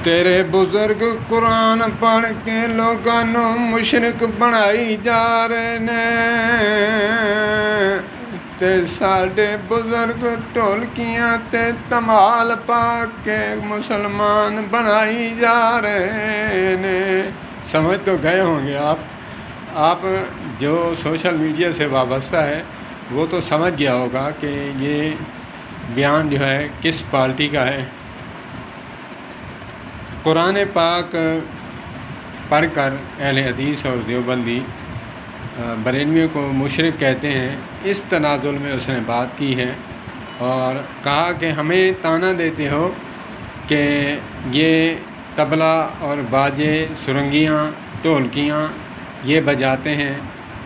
تیرے بزرگ قرآن پڑھ کے لوگاں نو مشرک بنائی جا رہے نے، تے ساڈے بزرگ ڈھولکیاں تے تمال پا کے مسلمان بنائی جا رہے نے۔ سمجھ تو گئے ہوں گے آپ جو سوشل میڈیا سے وابستہ ہے وہ تو سمجھ گیا ہوگا کہ یہ بیان جو ہے کس پارٹی کا ہے۔ قرآن پاک پڑھ کر اہل حدیث اور دیوبندی بریلویوں کو مشرک کہتے ہیں، اس تنازل میں اس نے بات کی ہے اور کہا کہ ہمیں طعنہ دیتے ہو کہ یہ طبلہ اور باجے، سرنگیاں، ڈھولکیاں یہ بجاتے ہیں۔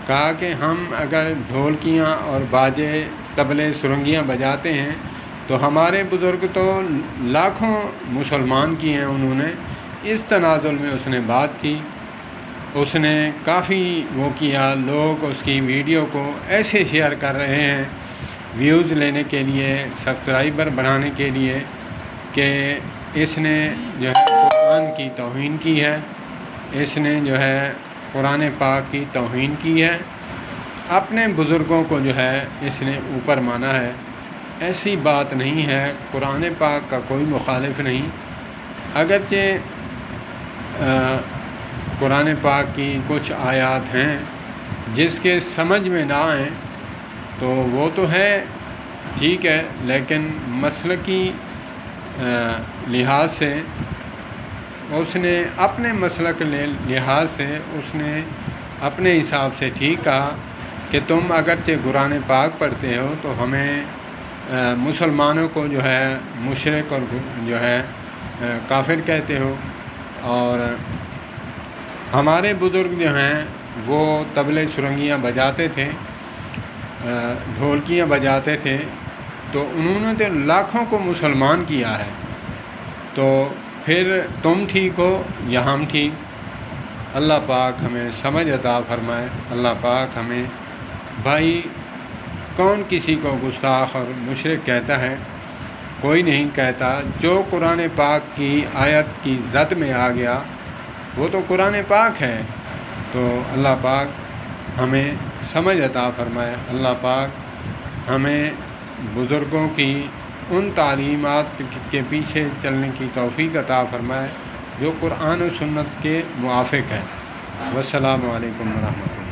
کہا کہ ہم اگر ڈھولکیاں اور باجے، طبلے، سرنگیاں بجاتے ہیں تو ہمارے بزرگ تو لاکھوں مسلمان کی ہیں انہوں نے۔ اس تنازل میں اس نے بات کی، اس نے کافی وہ کیا، لوگ اس کی ویڈیو کو ایسے شیئر کر رہے ہیں ویوز لینے کے لیے، سبسکرائبر بڑھانے کے لیے، کہ اس نے جو ہے قرآن کی توہین کی ہے، اس نے جو ہے قرآن پاک کی توہین کی ہے، اپنے بزرگوں کو جو ہے اس نے اوپر مانا ہے۔ ایسی بات نہیں ہے، قرآن پاک کا کوئی مخالف نہیں، اگرچہ قرآن پاک کی کچھ آیات ہیں جس کے سمجھ میں نہ آئیں تو وہ تو ہے ٹھیک ہے، لیکن مسلکی لحاظ سے اس نے اپنے مسلک لحاظ سے اس نے اپنے حساب سے ٹھیک کہا کہ تم اگرچہ قرآن پاک پڑھتے ہو تو ہمیں مسلمانوں کو جو ہے مشرک اور جو ہے کافر کہتے ہو، اور ہمارے بزرگ جو ہیں وہ طبلے سرنگیاں بجاتے تھے، ڈھولکیاں بجاتے تھے، تو انہوں نے تو لاکھوں کو مسلمان کیا ہے، تو پھر تم ٹھیک ہو یا ہم ٹھیک؟ اللہ پاک ہمیں سمجھ عطا فرمائے۔ اللہ پاک ہمیں، بھائی کون کسی کو گستاخ اور مشرک کہتا ہے؟ کوئی نہیں کہتا۔ جو قرآن پاک کی آیت کی زد میں آ گیا وہ تو قرآن پاک ہے، تو اللہ پاک ہمیں سمجھ عطا فرمائے۔ اللہ پاک ہمیں بزرگوں کی ان تعلیمات کے پیچھے چلنے کی توفیق عطا فرمائے جو قرآن و سنت کے موافق ہے۔ والسلام علیکم ورحمۃ اللہ۔